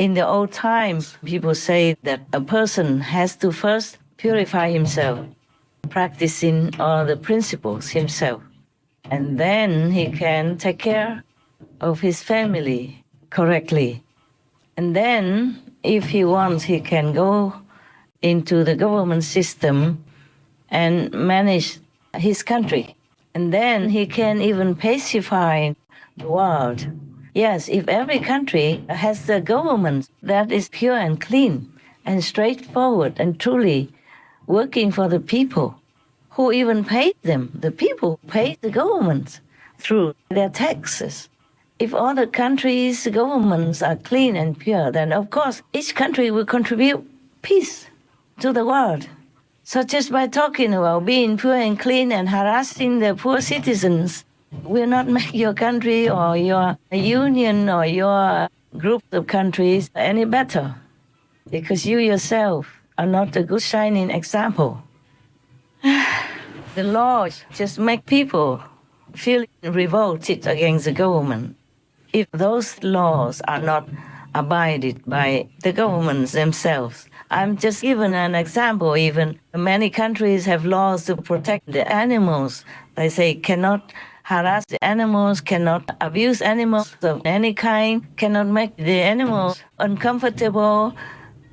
In the old times, people say that a person has to first purify himself, practicing all the principles himself, and then he can take care of his family correctly. And then, if he wants, he can go into the government system and manage his country. And then he can even pacify the world. Yes, if every country has the government that is pure and clean and straightforward and truly working for the people, who even paid them, the people paid the government through their taxes. If all the countries' governments are clean and pure, then of course each country will contribute peace to the world. So just by talking about being pure and clean and harassing the poor citizens will not make your country or your union or your group of countries any better, because you yourself are not a good shining example. The laws just make people feel revolted against the government. If those laws are not abided by the governments themselves, I'm just giving an example. Even many countries have laws to protect the animals. They say cannot harass the animals, cannot abuse animals of any kind, cannot make the animals uncomfortable,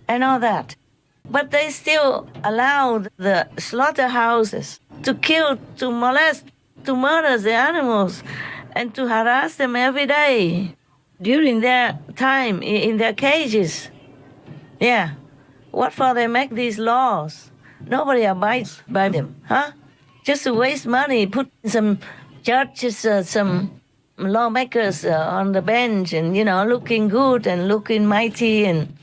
and all that. But they still allow the slaughterhouses to kill, to molest, to murder the animals, and to harass them every day during their time in their cages. Yeah. What for they make these laws? Nobody abides by them, huh? Just to waste money, put some judges, some lawmakers on the bench and, looking good and looking mighty and...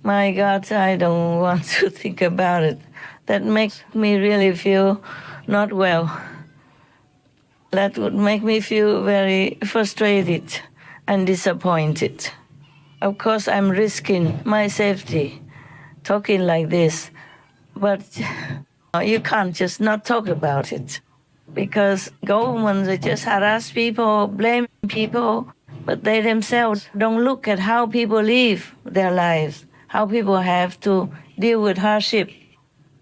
my God, I don't want to think about it. That makes me really feel not well. That would make me feel very frustrated and disappointed. Of course, I'm risking my safety talking like this, but you can't just not talk about it, because governments just harass people, blame people, but they themselves don't look at how people live their lives, how people have to deal with hardship.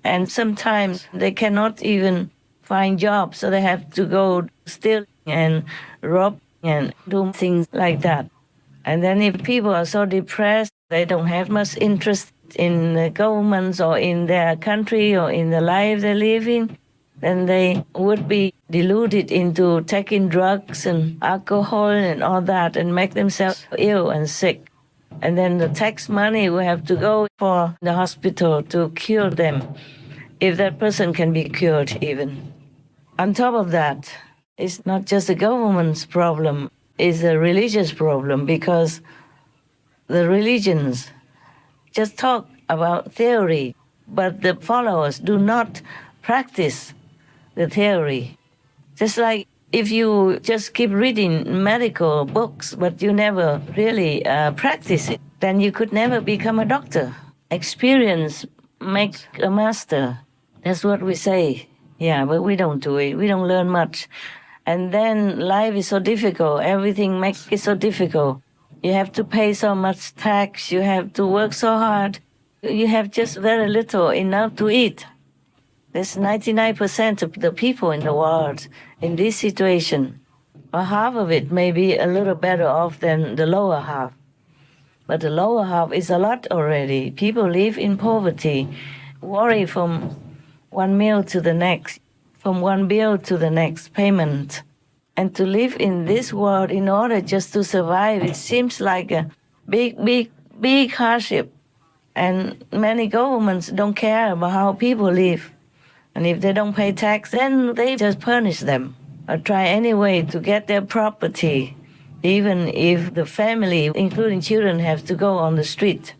And sometimes they cannot even find jobs, so they have to go steal and rob and do things like that. And then if people are so depressed, they don't have much interest in the governments or in their country or in the life they live in, then they would be deluded into taking drugs and alcohol and all that and make themselves ill and sick. And then the tax money will have to go for the hospital to cure them, if that person can be cured even. On top of that, it's not just the government's problem, it's a religious problem, because the religions just talk about theory, but the followers do not practice the theory. Just like if you just keep reading medical books, but you never really practice it, then you could never become a doctor. Experience makes a master. That's what we say. Yeah, but we don't do it. We don't learn much. And then life is so difficult. Everything makes it so difficult. You have to pay so much tax. You have to work so hard. You have just very little enough to eat. There's 99% of the people in the world in this situation. Or half of it may be a little better off than the lower half. But the lower half is a lot already. People live in poverty, worry from one meal to the next, from one bill to the next payment. And to live in this world in order just to survive, it seems like a big hardship. And many governments don't care about how people live. And if they don't pay tax, then they just punish them or try anyway to get their property, even if the family, including children, have to go on the street,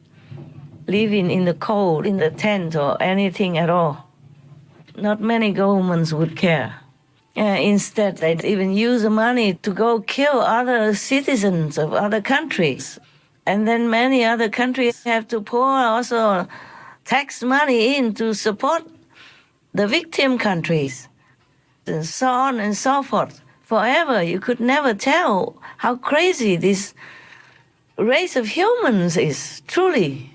living in the cold, in the tent or anything at all. Not many governments would care. Instead, they'd even use the money to go kill other citizens of other countries. And then many other countries have to pour also tax money in to support the victim countries, and so on and so forth. forever. You could never tell how crazy this race of humans is, truly.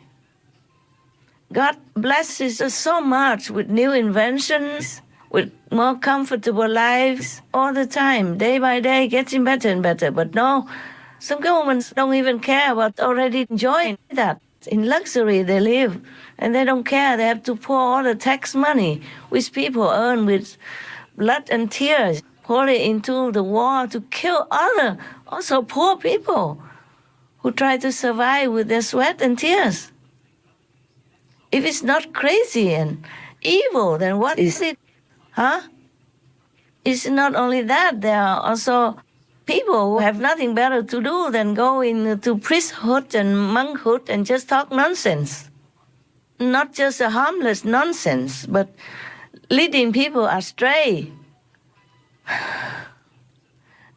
God blesses us so much with new inventions, with more comfortable lives all the time, day by day, getting better and better. But no, some governments don't even care about already enjoying that. In luxury they live, and they don't care. They have to pour all the tax money which people earn with blood and tears, pour it into the war to kill other, also poor people who try to survive with their sweat and tears. If it's not crazy and evil, then what is it? Huh? It's not only that, there are also people who have nothing better to do than go into priesthood and monkhood and just talk nonsense. Not just a harmless nonsense, but leading people astray,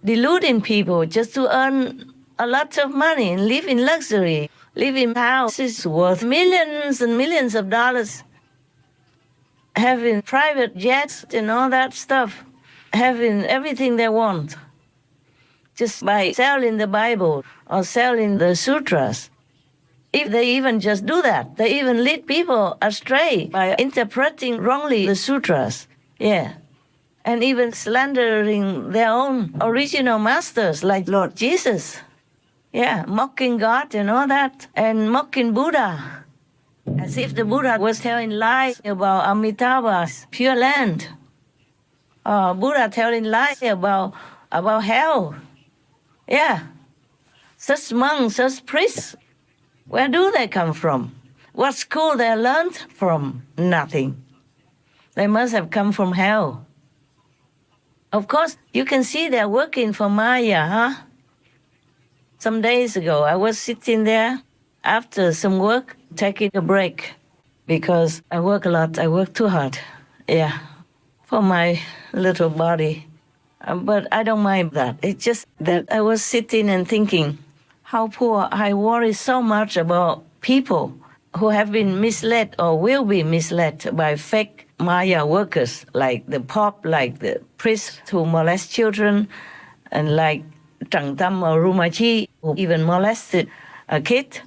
deluding people just to earn a lot of money and live in luxury, live in houses worth millions and millions of dollars, having private jets and all that stuff, having everything they want, just by selling the Bible or selling the sutras. If they even just do that, they even lead people astray by interpreting wrongly the sutras. Yeah. And even slandering their own original masters like Lord Jesus. Yeah, mocking God and all that, and mocking Buddha, as if the Buddha was telling lies about Amitabha's Pure Land. Buddha telling lies about hell. Yeah, such monks, such priests, where do they come from? What school they learned from? Nothing. They must have come from hell. Of course, you can see they're working for Maya, huh? Some days ago, I was sitting there after some work, taking a break, because I work a lot. I work too hard, yeah, for my little body. But I don't mind that. It's just that I was sitting and thinking how poor. I worry so much about people who have been misled or will be misled by fake Maya workers, like the Pope, like the priests who molest children, and like Trăng Tâm or Rumachi, who even molested a kid,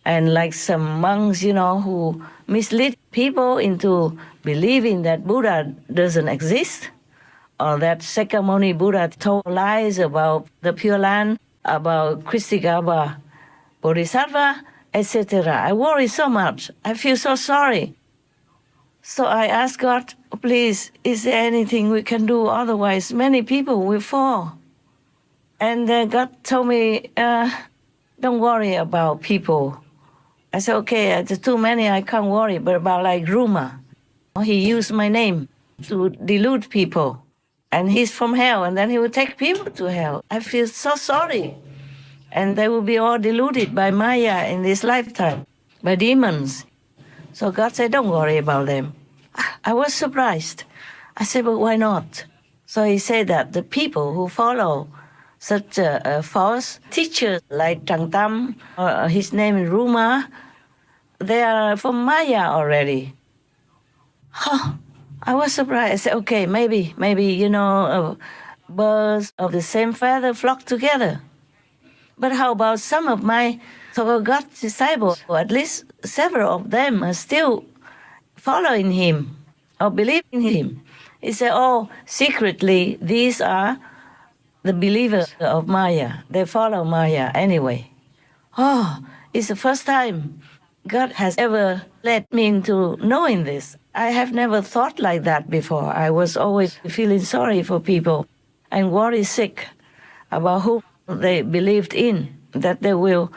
and like some monks, who mislead people into believing that Buddha doesn't exist, or that Sakyamuni Buddha told lies about the Pure Land, about Kristigaba Bodhisattva, etc. I worry so much. I feel so sorry. So I asked God, please, is there anything we can do? Otherwise, many people will fall. And God told me, don't worry about people. I said, okay, there's too many, I can't worry, but about like Ruma. He used my name to delude people. And he's from hell, and then he will take people to hell. I feel so sorry. And they will be all deluded by Maya in this lifetime, by demons. So God said, don't worry about them. I was surprised. I said, but why not? So he said that the people who follow such false teachers like Trăng Tâm, or his name is Ruma, they are from Maya already. Huh. I was surprised. I said, okay, maybe, birds of the same feather flock together. But how about some of my so-called God's disciples, or at least several of them are still following him or believing in him? He said, oh, secretly, these are the believers of Maya. They follow Maya anyway. Oh, it's the first time God has ever led me into knowing this. I have never thought like that before. I was always feeling sorry for people and worry sick about who they believed in, that they will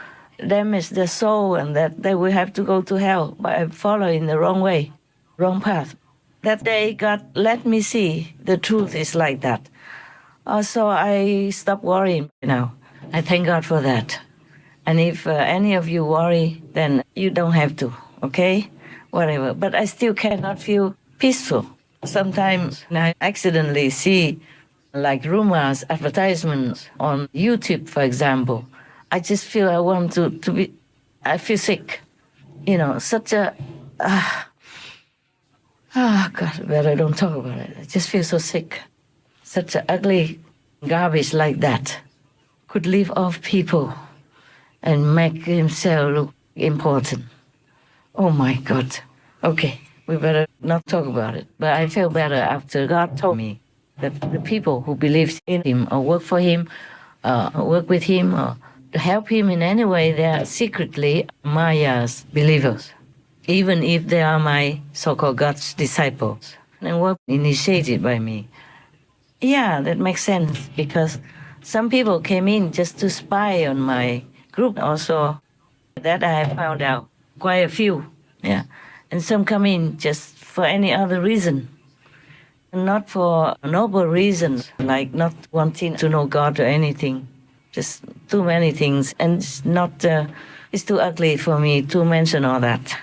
damage their soul and that they will have to go to hell by following the wrong way, wrong path. That day, God let me see the truth is like that. So I stopped worrying now. I thank God for that. And if any of you worry, then you don't have to, okay? Whatever. But I still cannot feel peaceful. Sometimes I accidentally see like rumors, advertisements on YouTube, for example. I just feel I want to be, I feel sick. Such a, God, better don't talk about it. I just feel so sick. Such an ugly garbage like that could live off people and make himself look important. Oh my God. Okay, we better not talk about it. But I feel better after God told me that the people who believe in him or work for him, work with him, or to help him in any way, they are secretly Maya's believers, even if they are my so-called God's disciples and work initiated by me. Yeah, that makes sense because some people came in just to spy on my group also. That I have found out quite a few. Yeah. And some come in just for any other reason. Not for noble reasons, like not wanting to know God or anything. Just too many things. And it's not, it's too ugly for me to mention all that.